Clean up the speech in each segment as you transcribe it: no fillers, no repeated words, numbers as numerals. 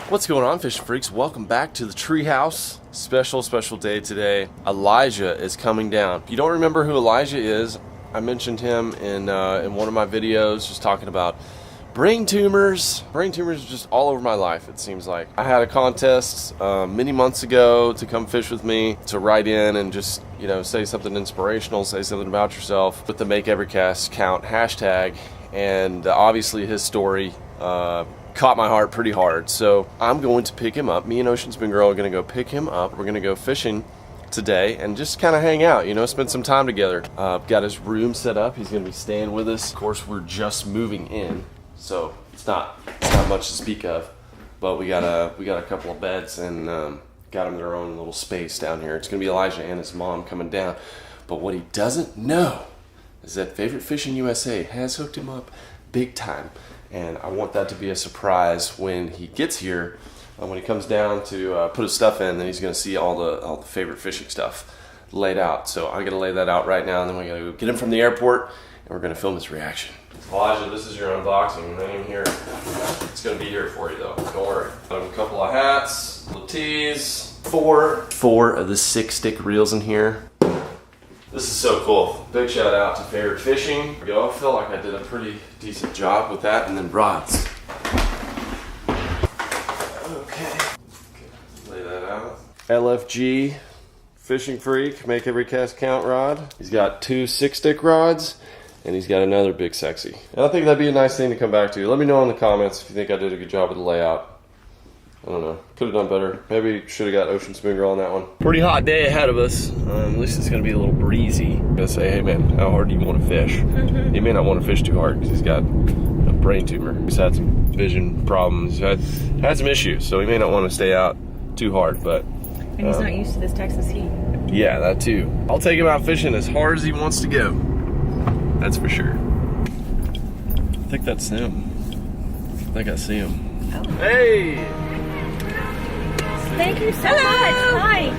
What's going on, fishing freaks? Welcome back to the treehouse. Special day today. Elijah is coming down. If you don't remember who Elijah is, I mentioned him in one of my videos, just talking about brain tumors. Brain tumors are just all over my life, it seems like. I had a contest many months ago to come fish with me, to write in and just, you know, say something inspirational, say something about yourself with the Make Every Cast Count hashtag. And obviously his story caught my heart pretty hard. So I'm going to pick him up. Me and Ocean Spin Girl are going to go pick him up. We're going to go fishing today and just kind of hang out, you know, spend some time together. Got his room set up. He's going to be staying with us. Of course, we're just moving in, so it's not much to speak of. But we got a couple of beds and got them their own little space down here. It's going to be Elijah and his mom coming down. But what he doesn't know is that Favorite Fishing USA has hooked him up big time. And I want that to be a surprise when he gets here. When he comes down to put his stuff in, then he's going to see all the Favorite Fishing stuff laid out. So I'm going to lay that out right now, and then we're going to get him from the airport, and we're going to film his reaction. Elijah, this is your unboxing. It ain't even here. It's going to be here for you, though. Don't worry. Got a couple of hats, little tees, four of the 6-stick reels in here. This is so cool. Big shout out to Favorite Fishing. I feel like I did a pretty decent job with that. And then rods. Okay. Lay that out. LFG Fishing Freak, Make Every Cast Count rod. He's got 2 6-stick rods, and he's got another big sexy. And I think that'd be a nice thing to come back to. Let me know in the comments if you think I did a good job with the layout. I don't know. Could have done better. Maybe should have got Ocean Spin Girl on that one. Pretty hot day ahead of us. At least it's going to be a little breezy. I'm going to say, hey man, how hard do you want to fish? He may not want to fish too hard because he's got a brain tumor. He's had some vision problems. He's had some issues, so he may not want to stay out too hard. But and he's not used to this Texas heat. Yeah, that too. I'll take him out fishing as hard as he wants to go. That's for sure. I think that's him. I think I see him. Oh. Hey! Thank you so much. Hi.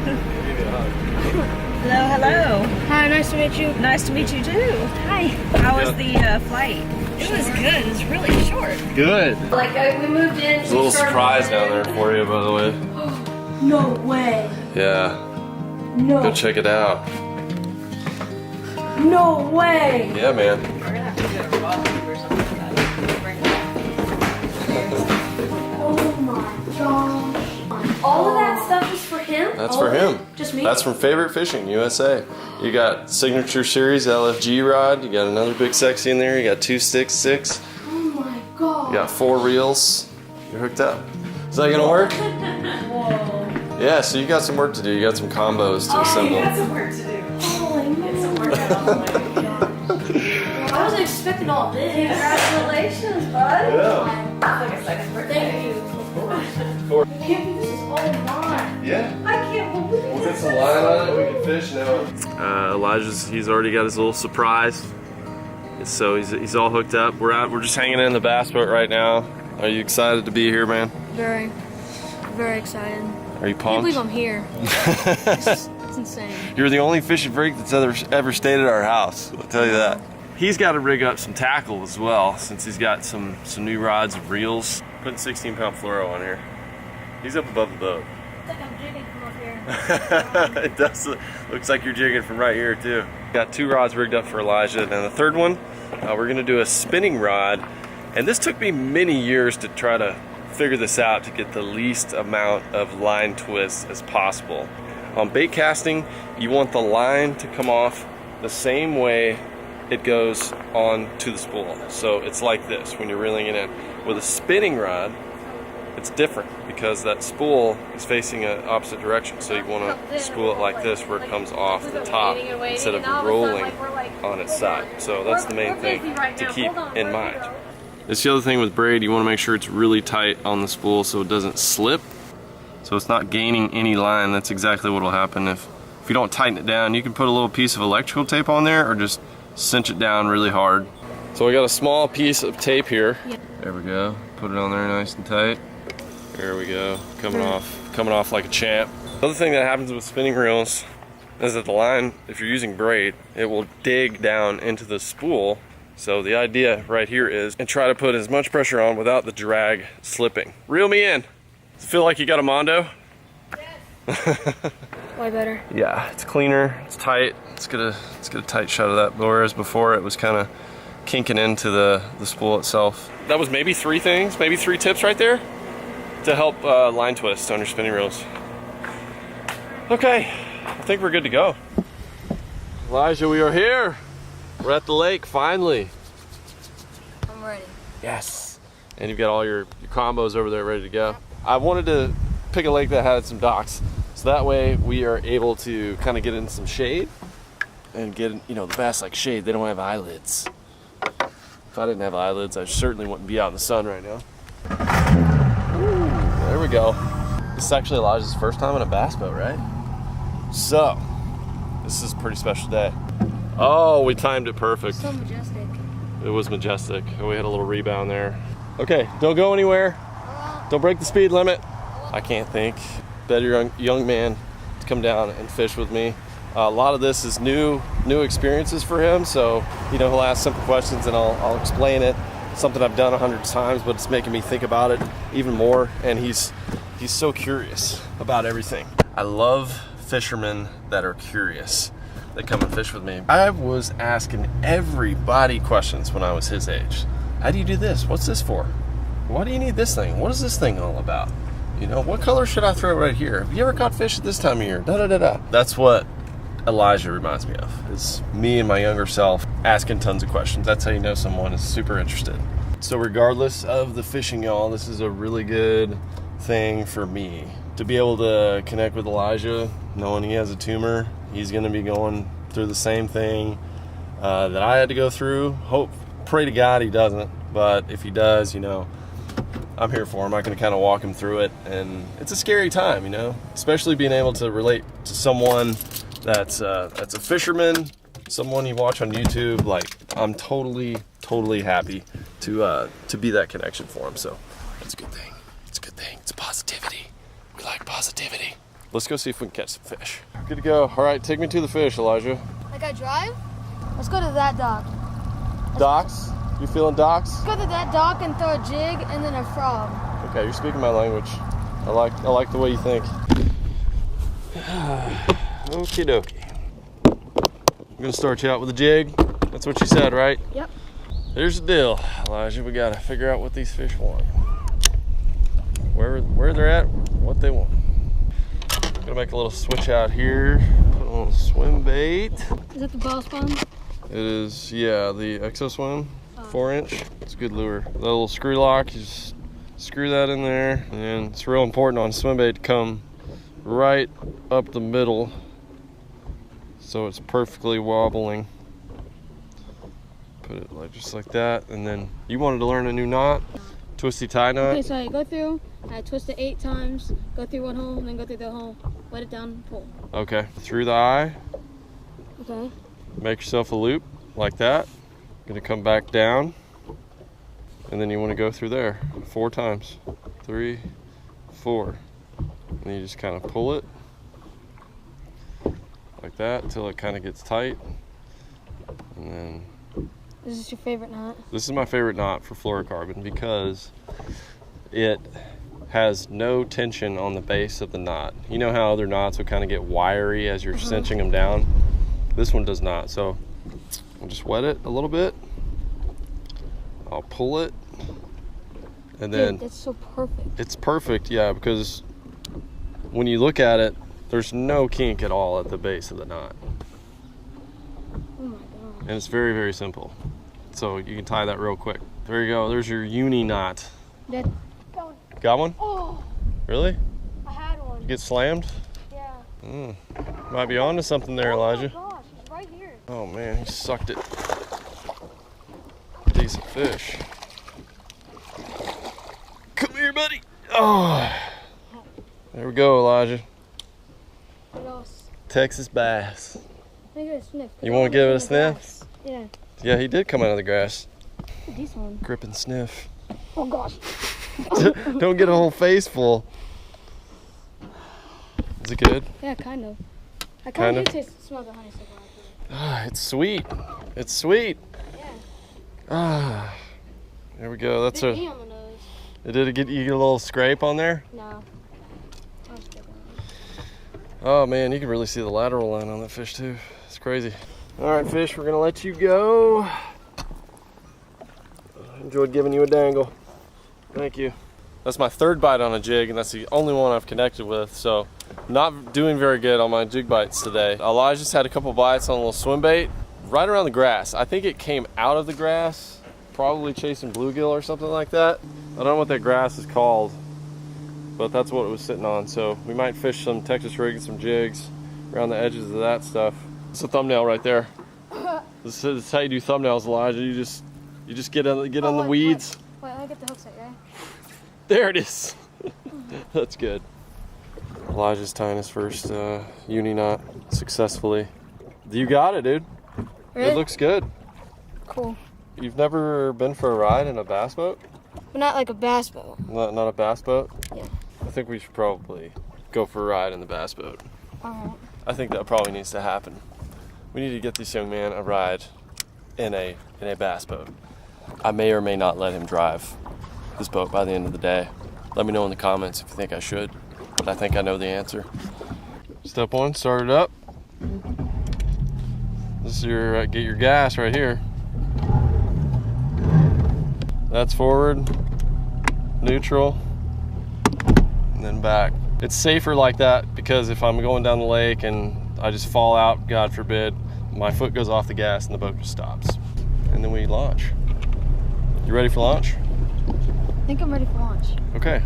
Hello. Hi, nice to meet you. Nice to meet you too. Hi. How was the flight? It was good. It was really short. Good. Like we moved in. There's a little surprise down there for you, by the way. No way. Yeah. No. Go check it out. No way. Yeah, man. We're gonna have to do a raw food or something for that. Oh my gosh. All of that stuff is for him? That's for him. Just me? That's from Favorite Fishing USA. You got Signature Series LFG rod. You got another big sexy in there. You got 2 sticks. Oh my god. You got 4 reels. You're hooked up. Is that gonna work? Whoa. Yeah, so you got some work to do. You got some combos to assemble. You got some work to do. Holy Get some work out on the way. I wasn't expecting all this. Congratulations, bud. Yeah. It's like a second birthday. Thank you. I can't believe this is all mine. Yeah. I can't believe We'll this. get some line on it. We can fish now. He's already got his little surprise. So he's all hooked up. We're just hanging in the bass boat right now. Are you excited to be here, man? Very, very excited. Are you I can't pumped? believe I'm here. It's insane. You're the only fishing freak that's ever stayed at our house. I'll tell you that. He's got to rig up some tackle as well, since he's got some new rods and reels. Putting 16-pound fluoro on here. He's up above the boat. It's like I'm jigging from up here. It does. Looks like you're jigging from right here too. Got 2 rods rigged up for Elijah, and the third one, we're gonna do a spinning rod. And this took me many years to try to figure this out to get the least amount of line twist as possible. On bait casting, you want the line to come off the same way it goes on to the spool. So it's like this when you're reeling it in. With a spinning rod, it's different because that spool is facing an opposite direction. So you want to spool it like this where it comes off the top instead of rolling on its side. So that's the main thing to keep in mind. That's the other thing with braid. You want to make sure it's really tight on the spool so it doesn't slip. So it's not gaining any line. That's exactly what will happen if you don't tighten it down. You can put a little piece of electrical tape on there or just cinch it down really hard. So we got a small piece of tape here. There we go. Put it on there nice and tight. There we go. Coming off like a champ. The other thing that happens with spinning reels is that the line, if you're using braid, it will dig down into the spool So the idea right here is, and try to put as much pressure on without the drag slipping. Reel me in. Does it feel like you got a Mondo? Yes. Way better. Yeah, it's cleaner, it's tight. Let's get a tight shot of that, whereas before it was kind of kinking into the spool itself. That was maybe 3 things, maybe 3 tips right there to help line twist on your spinning reels. Okay, I think we're good to go. Elijah, we are here. We're at the lake, finally. I'm ready. Yes. And you've got all your combos over there ready to go. I wanted to pick a lake that had some docks, so that way we are able to kind of get in some shade and get, you know, the bass like shade. They don't have eyelids. If I didn't have eyelids, I certainly wouldn't be out in the sun right now. Ooh, there we go. This is actually Elijah's first time on a bass boat, right? So, this is a pretty special day. Oh, we timed it perfect. So majestic. It was majestic. We had a little rebound there. Okay, don't go anywhere. Don't break the speed limit. I can't think. Better young man to come down and fish with me. A lot of this is new experiences for him, so you know, he'll ask simple questions and I'll explain it. Something I've done 100 times, but it's making me think about it even more. And he's so curious about everything. I love fishermen that are curious. They come and fish with me. I was asking everybody questions when I was his age. How do you do this? What's this for? Why do you need this thing? What is this thing all about? You know, what color should I throw right here? Have you ever caught fish at this time of year? Da da da da. That's what Elijah reminds me of. Is me and my younger self asking tons of questions. That's how you know someone is super interested. So regardless of the fishing, y'all, this is a really good thing for me to be able to connect with Elijah, knowing he has a tumor. He's going to be going through the same thing that I had to go through. Pray to God he doesn't, but if he does, you know, I'm here for him. I can kind of walk him through it, and it's a scary time, you know, especially being able to relate to someone that's a fisherman, someone you watch on YouTube. Like, I'm totally happy to be that connection for him. So that's a good thing. It's a good thing. It's positivity. We like positivity. Let's go see if we can catch some fish. Good to go. All right, take me to the fish, Elijah. Like I drive? Let's go to that dock. Docks? You feeling docks? Let's go to that dock and throw a jig and then a frog. Okay, you're speaking my language. I like the way you think. Okie dokie. I'm gonna start you out with a jig. That's what you said, right? Yep. Here's the deal, Elijah. We gotta figure out what these fish want. Where they're at, what they want. Gonna make a little switch out here. Put on a swim bait. Is that the ball spawn? It is, yeah, the Exo Swim, 4-inch. It's a good lure. The little screw lock, you just screw that in there, and it's real important on swim bait to come right up the middle so it's perfectly wobbling. Put it like just like that, and then you wanted to learn a new knot, twisty tie knot. Okay, so I go through, I twist it 8 times, go through one hole, and then go through the hole, let it down, pull. Okay, through the eye. Okay. Make yourself a loop like that. Gonna come back down, and then you want to go through there 4 times. 3, 4, and you just kind of pull it like that until it kind of gets tight, and then. Is this your favorite knot? This is my favorite knot for fluorocarbon because it has no tension on the base of the knot. You know how other knots will kind of get wiry as you're cinching them down? This one does not. So I'll just wet it a little bit. I'll pull it, and then Dude, that's so perfect. It's perfect, yeah, because when you look at it, there's no kink at all at the base of the knot. Oh my god. And it's very, very simple. So you can tie that real quick. There you go. There's your uni knot. That, Got one? oh, Really? I had one. You get slammed? Yeah. Might be onto something there, Elijah. Oh my gosh, it's right here. Oh man, he sucked it. Decent fish. Come here, buddy. Oh. There we go, Elijah. What else? Texas bass. Let me get a sniff. You want to give it a sniff? Yeah. Yeah, he did come out of the grass. A decent one. Grip and sniff. Oh gosh. Don't get a whole face full. Is it good? Yeah, kind of. I Kind kind of? of smell the honeysuckle. Ah, it's sweet. It's sweet. Yeah. Ah, there we go. That's Bit a. me on the nose. Did it get you get a little scrape on there? No. I was kidding. Oh man, you can really see the lateral line on that fish too. It's crazy. All right, fish, we're gonna let you go. Enjoyed giving you a dangle. Thank you. That's my third bite on a jig, and that's the only one I've connected with, so not doing very good on my jig bites today. Elijah's had a couple bites on a little swim bait right around the grass. I think it came out of the grass, probably chasing bluegill or something like that. I don't know what that grass is called, but that's what it was sitting on. So we might fish some Texas rig and some jigs around the edges of that stuff. It's a thumbnail right there. This is how you do thumbnails, Elijah. You just get on the weeds. Wait, I get the hook set, right? There it is. That's good. Elijah's tying his first uni knot successfully. You got it, dude. Really? It looks good. Cool. You've never been for a ride in a bass boat? But not like a bass boat. Not a bass boat? Yeah. I think we should probably go for a ride in the bass boat. Alright. I think that probably needs to happen. We need to get this young man a ride in a bass boat. I may or may not let him drive this boat by the end of the day. Let me know in the comments if you think I should, but I think I know the answer. Step one, start it up. This is your get your gas right here. That's forward, neutral, and then back. It's safer like that because if I'm going down the lake and I just fall out, God forbid, my foot goes off the gas and the boat just stops. And then we launch. You ready for launch? I think I'm ready for launch. Okay.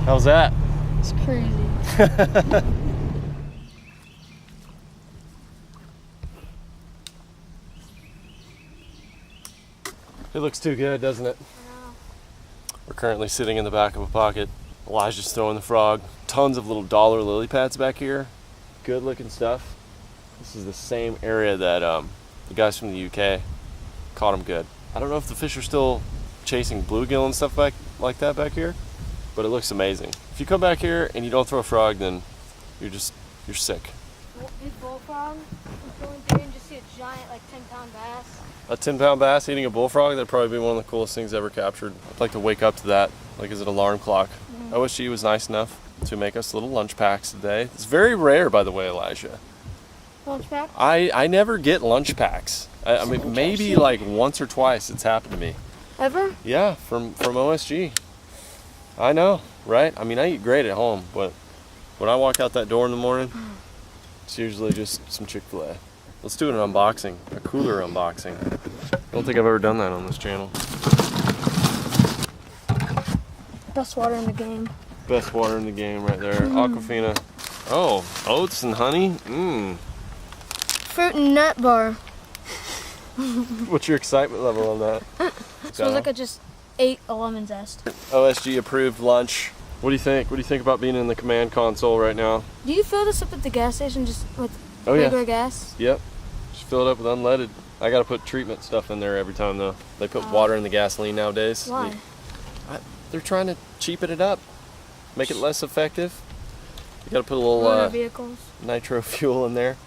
How's that? It's crazy. It looks too good, doesn't it? I know. We're currently sitting in the back of a pocket. Elijah's throwing the frog. Tons of little dollar lily pads back here. Good looking stuff. This is the same area that the guys from the UK caught them good. I don't know if the fish are still chasing bluegill and stuff like that back here, but it looks amazing. If you come back here and you don't throw a frog, then you're sick. Big bullfrog. I'm going through and just see a giant, like 10-pound bass. A 10-pound bass eating a bullfrog, that'd probably be one of the coolest things ever captured. I'd like to wake up to that, like as an alarm clock. OSG was nice enough to make us little lunch packs today. It's very rare, by the way, Elijah. Lunch pack? I never get lunch packs. I mean, maybe like once or twice it's happened to me. Ever? Yeah, from OSG. I know, right? I mean, I eat great at home, but when I walk out that door in the morning, it's usually just some Chick-fil-A. Let's do an unboxing, a cooler unboxing. I don't think I've ever done that on this channel. Best water in the game. Best water in the game right there. Aquafina. Oh, oats and honey? Mmm. Fruit and nut bar. What's your excitement level on that? Smells like I just ate a lemon zest. OSG approved lunch. What do you think? What do you think about being in the command console right now? Do you fill this up at the gas station just with Oh yeah. regular gas? Yep. Just fill it up with unleaded. I gotta put treatment stuff in there every time though. They put water in the gasoline nowadays. Why? They're trying to cheapen it up, make it less effective. You gotta put a little Motor vehicles. nitro fuel in there.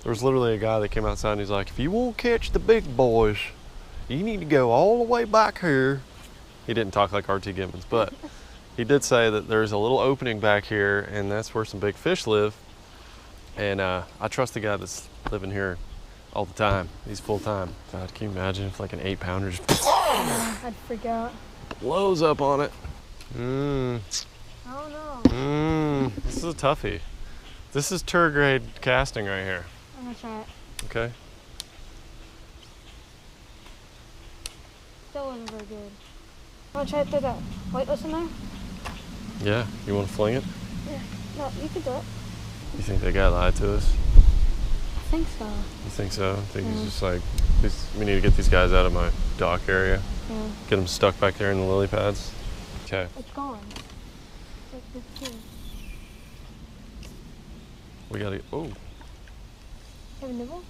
There was literally a guy that came outside and he's like, if you won't catch the big boys, you need to go all the way back here. He didn't talk like RT Gibbons, but he did say that there's a little opening back here and that's where some big fish live. And I trust the guy that's living here all the time. He's full time. God, can you imagine if like an 8-pounder just I'd freak out. blows up on it? I don't know. This is a toughie. This is tour grade casting right here. I'm gonna try it. Okay. Still wasn't very good. Wanna try to throw that weightless in there? Yeah, you want to fling it? Yeah. No, you can do it. You think they got lied to us? I think so. You think so? I think he's just like, we need to get these guys out of my dock area. Yeah. Get them stuck back there in the lily pads. Okay. It's gone. It's like this too. We gotta, oh, Have a nibble?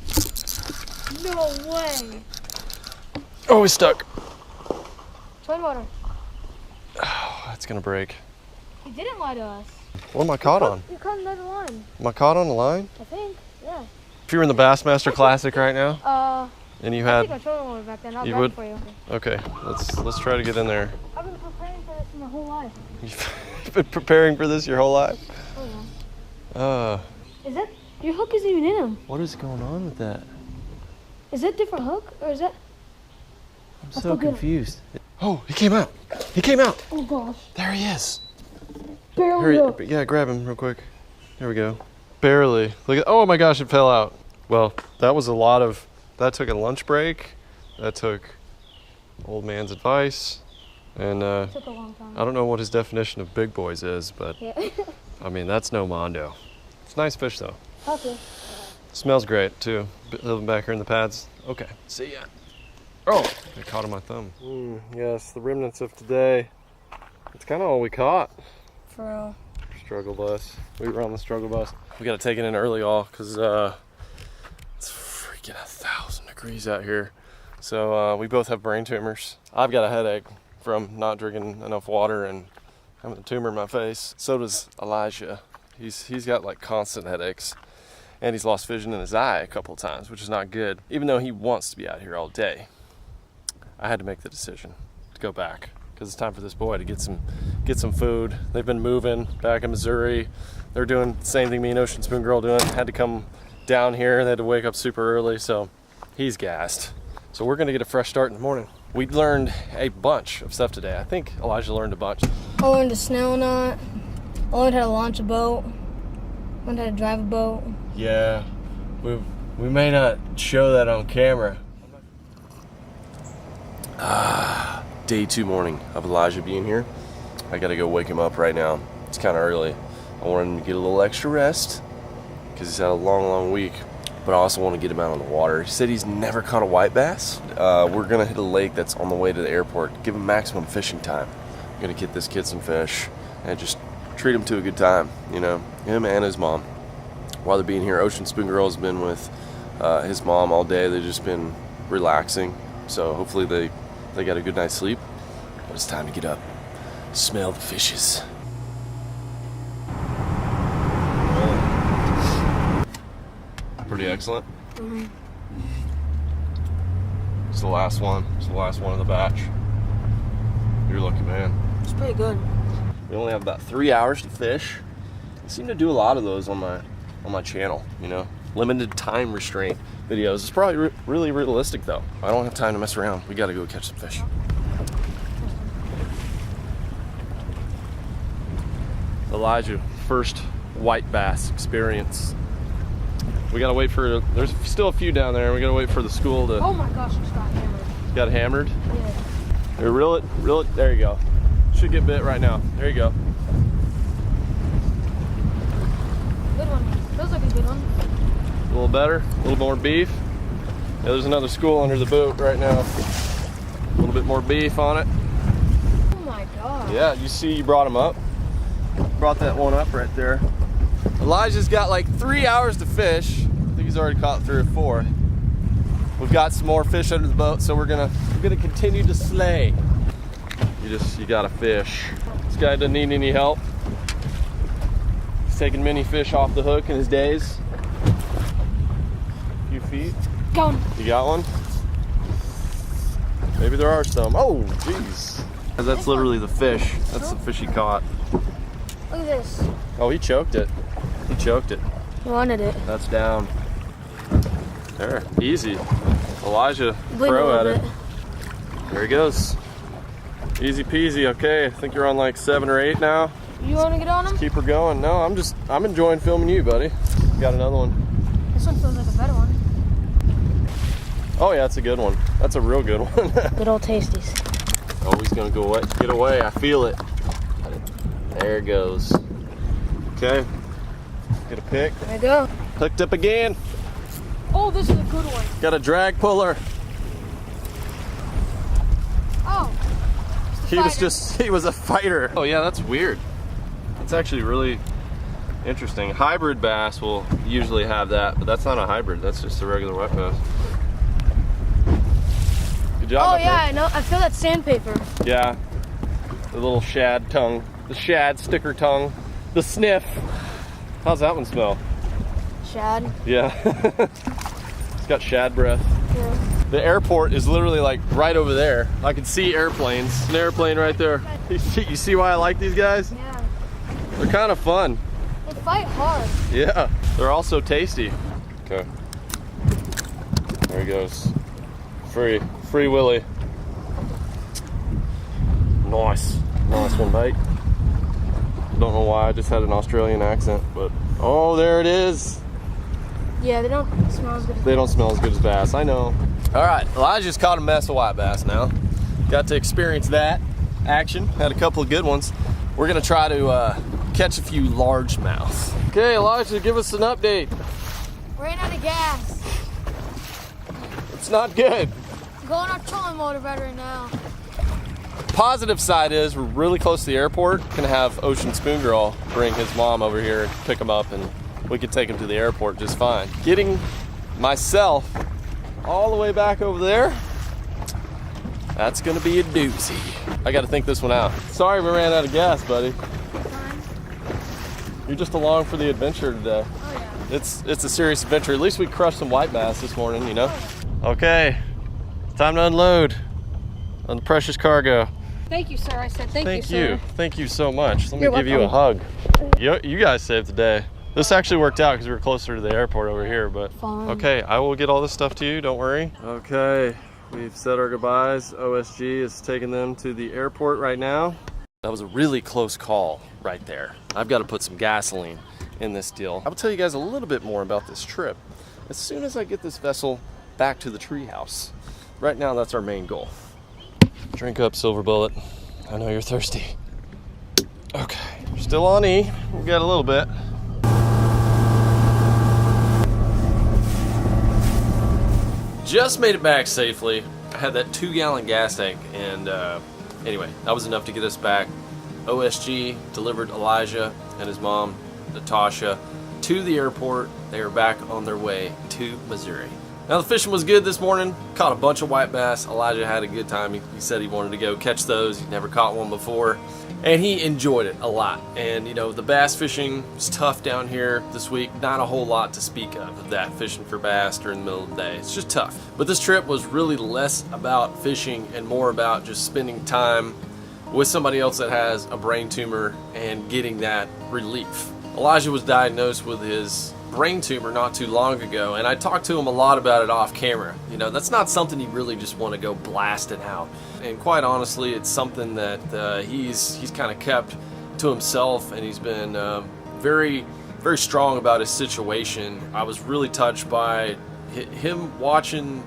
No way. Oh, he's stuck. Toilet water. Oh, that's gonna break. He didn't lie to us. What am I caught on? You caught another line. Am I caught on the line? I think. Yeah. If you were in the Bassmaster Classic right now, and you I had, think I toilet water back then. I'll you grab would? it for you. Okay, let's try to get in there. I've been preparing for this my whole life. You've been preparing for this your whole life? Oh yeah. Is that your hook? Isn't even in him. What is going on with that? Is that a different hook or is that? I'm so confused. Oh, he came out. He came out. Oh gosh. There he is. Barely hooked. Yeah, grab him real quick. There we go. Barely. Look at. Oh my gosh, it fell out. Well, that was a lot of. That took a lunch break. That took old man's advice, and Took a long time. I don't know what his definition of big boys is, but Yeah. I mean that's no mondo. It's a nice fish though. Okay. Smells great too. Living back here in the pads. Okay. See ya. Oh, I caught on my thumb. Yes, the remnants of today. It's kind of all we caught. For real. Struggle bus. We were on the struggle bus. We got to take it in early, all because it's freaking 1,000 degrees out here. So we both have brain tumors. I've got a headache from not drinking enough water and having a tumor in my face. So does Elijah. He's got like constant headaches, and he's lost vision in his eye a couple of times, which is not good. Even though he wants to be out here all day, I had to make the decision to go back because it's time for this boy to get some food. They've been moving back in Missouri. They're doing the same thing me and Ocean Spoon Girl doing. Had to come down here. They had to wake up super early, so he's gassed. So we're gonna get a fresh start in the morning. We learned a bunch of stuff today. I think Elijah learned a bunch. I learned to snail knot. I learned how to launch a boat. I learned how to drive a boat. Yeah, we may not show that on camera. Day 2 morning of Elijah being here. I gotta go wake him up right now. It's kind of early. I want him to get a little extra rest because he's had a long week, but I also want to get him out on the water. He said he's never caught a white bass. We're gonna hit a lake that's on the way to the airport, give him maximum fishing time. I'm gonna get this kid some fish and just treat him to a good time, you know, him and his mom. While they're being here, Ocean Spoon Girl has been with his mom all day. They've just been relaxing, so hopefully they got a good night's sleep. But it's time to get up, smell the fishes. Pretty excellent. Mm-hmm. It's the last one. It's the last one of the batch. You're lucky, man. It's pretty good. We only have about 3 hours to fish. I seem to do a lot of those on my channel, you know. Limited time restraint videos. It's probably really realistic though. I don't have time to mess around. We gotta go catch some fish. Elijah, first white bass experience. We gotta wait for, there's still a few down there. We gotta wait for the school to. Oh my gosh, it's got hammered. Got hammered? Yeah. Here, reel it, there you go. Should get bit right now. There you go. Good one. Feels like a good one. A little better, a little more beef. Yeah, there's another school under the boat right now. A little bit more beef on it. Oh my god. Yeah, you see you brought him up. Brought that one up right there. Elijah's got like 3 hours to fish. I think he's already caught 3 or 4. We've got some more fish under the boat, so we're gonna continue to slay. You gotta fish. This guy doesn't need any help. He's taking many fish off the hook in his days. A few feet. Got one. You got one? Maybe there are some. Oh, jeez. That's literally the fish. That's the fish he caught. Look at this. Oh, he choked it. He choked it. He wanted it. That's down. There, easy. Elijah, Bleeding a pro at little it. There he goes. Easy peasy. Okay, I think you're on like 7 or 8 now. You want to get on him? Keep her going. No, I'm enjoying filming you, buddy. Got another one. This one feels like a better one. Oh yeah, that's a good one. That's a real good one. Good old tasties. Oh, he's gonna go away. Get away. I feel it. There it goes. Okay. Get a pick. There we go. Hooked up again. Oh, this is a good one. Got a drag puller. Oh. He was a fighter. Oh yeah, that's weird. That's actually really Interesting. Hybrid bass will usually have that, but that's not a hybrid. That's just a regular white bass. Good job. Oh yeah, I know. I feel that sandpaper. Yeah. The little shad tongue, the shad sticker tongue, the sniff. How's that one smell? Shad. Yeah. It's got shad breath. Yeah. The airport is literally like right over there. I can see airplanes. An airplane right there. You see why I like these guys? Yeah. They're kind of fun. They fight hard. Yeah. They're also tasty. Okay. There he goes. Free Willy. Nice. Nice one, mate. Don't know why I just had an Australian accent, but oh, there it is. Yeah, they don't smell as good as They don't smell as good as bass, I know. All right, Elijah's caught a mess of white bass now. Got to experience that action. Had a couple of good ones. We're gonna try to catch a few largemouth. Okay, Elijah, give us an update. Ran out of gas. It's not good. Going on trolling motor right now. Positive side is we're really close to the airport. Gonna have Ocean Spoon Girl bring his mom over here and pick him up, and we could take him to the airport just fine. Getting myself all the way back over there, that's gonna be a doozy. I gotta think this one out. Sorry we ran out of gas, buddy. You're just along for the adventure today. Oh yeah. It's a serious adventure. At least we crushed some white bass this morning, you know? Okay, time to unload on the precious cargo. Thank you, sir. I said thank you, you. sir. Thank you so much. Let me You're give you a welcome. hug. You guys saved the day. This actually worked out because we were closer to the airport over here, but Fine. okay, I will get all this stuff to you, don't worry. Okay, we've said our goodbyes. OSG is taking them to the airport right now. That was a really close call right there. I've got to put some gasoline in this deal. I will tell you guys a little bit more about this trip as soon as I get this vessel back to the treehouse. Right now, that's our main goal. Drink up, Silver Bullet. I know you're thirsty. Okay, still on E. We've got a little bit. Just made it back safely. I had that 2-gallon gas tank, and anyway, that was enough to get us back. OSG delivered Elijah and his mom, Natasha, to the airport. They are back on their way to Missouri. Now, the fishing was good this morning. Caught a bunch of white bass. Elijah had a good time. He said he wanted to go catch those. He'd never caught one before, and he enjoyed it a lot. And, you know, the bass fishing was tough down here this week. Not a whole lot to speak of that, fishing for bass during the middle of the day. It's just tough. But this trip was really less about fishing and more about just spending time with somebody else that has a brain tumor and getting that relief. Elijah was diagnosed with his brain tumor not too long ago, and I talked to him a lot about it off camera. You know, that's not something you really just want to go blasting out. And quite honestly, it's something that he's kind of kept to himself, and he's been very, very strong about his situation. I was really touched by him watching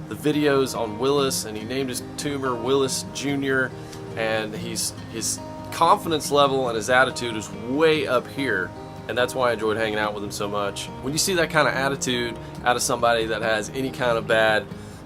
the videos on Willis, and he named his tumor Willis Jr., and his confidence level and his attitude is way up here. And that's why I enjoyed hanging out with him so much. When you see that kind of attitude out of somebody that has any kind of bad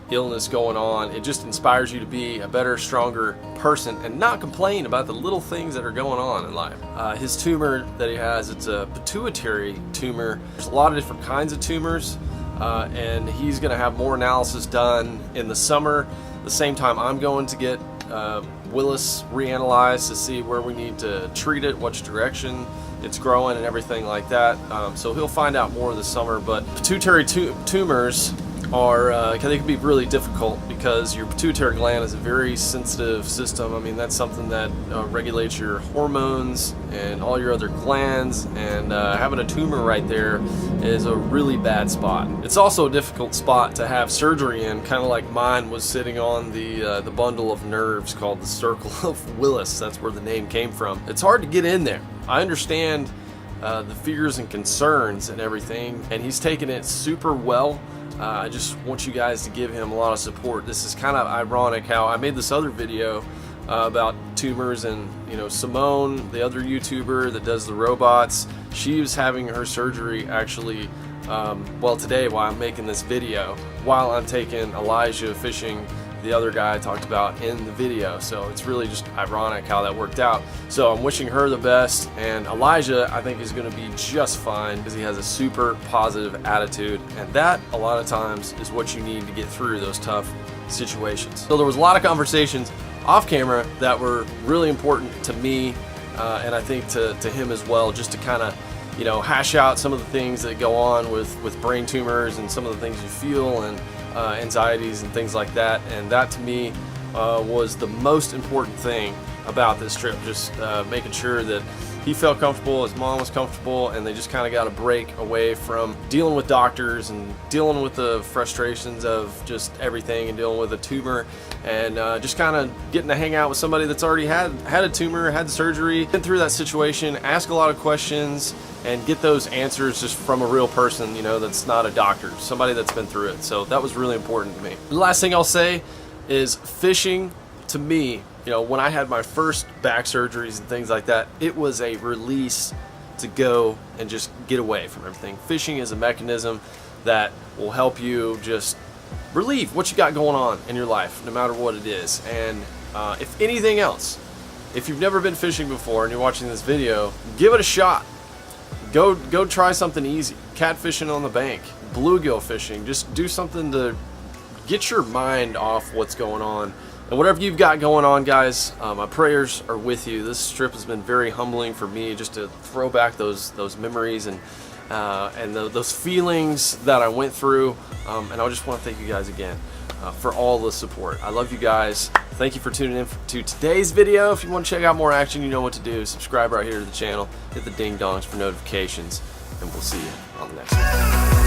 illness going on, it just inspires you to be a better, stronger person and not complain about the little things that are going on in life. His tumor that he has, it's a pituitary tumor. There's a lot of different kinds of tumors, and he's gonna have more analysis done in the summer. The same time I'm going to get Willis reanalyzed to see where we need to treat it, which direction it's growing and everything like that. So he'll find out more this summer. But pituitary tumors are, they can be really difficult because your pituitary gland is a very sensitive system. I mean, that's something that regulates your hormones and all your other glands, and having a tumor right there is a really bad spot. It's also a difficult spot to have surgery in, kind of like mine was sitting on the bundle of nerves called the Circle of Willis. That's where the name came from. It's hard to get in there. I understand the fears and concerns and everything, and he's taken it super well. I just want you guys to give him a lot of support. This is kind of ironic how I made this other video about tumors, and you know, Simone, the other YouTuber that does the robots, she was having her surgery actually well today while I'm making this video, while I'm taking Elijah fishing the other guy I talked about in the video. So it's really just ironic how that worked out. So I'm wishing her the best, and Elijah I think is going to be just fine because he has a super positive attitude, and that a lot of times is what you need to get through those tough situations. So there was a lot of conversations off camera that were really important to me, and I think to him as well, just to kind of, you know, hash out some of the things that go on with brain tumors and some of the things you feel, and anxieties and things like that. And that to me was the most important thing about this trip, just making sure that he felt comfortable, his mom was comfortable, and they just kind of got a break away from dealing with doctors and dealing with the frustrations of just everything and dealing with a tumor, and just kind of getting to hang out with somebody that's already had a tumor, had surgery, been through that situation, ask a lot of questions, and get those answers just from a real person, you know, that's not a doctor, somebody that's been through it. So that was really important to me. The last thing I'll say is fishing, to me, you know, when I had my first back surgeries and things like that, it was a release to go and just get away from everything. Fishing is a mechanism that will help you just relieve what you got going on in your life, no matter what it is. And if anything else, if you've never been fishing before and you're watching this video, give it a shot. Go try something easy. Catfishing on the bank, bluegill fishing. Just do something to get your mind off what's going on. And whatever you've got going on, guys, my prayers are with you. This trip has been very humbling for me, just to throw back those memories and those feelings that I went through. And I just want to thank you guys again for all the support. I love you guys. Thank you for tuning in to today's video. If you want to check out more action, you know what to do. Subscribe right here to the channel. Hit the ding dongs for notifications. And we'll see you on the next one.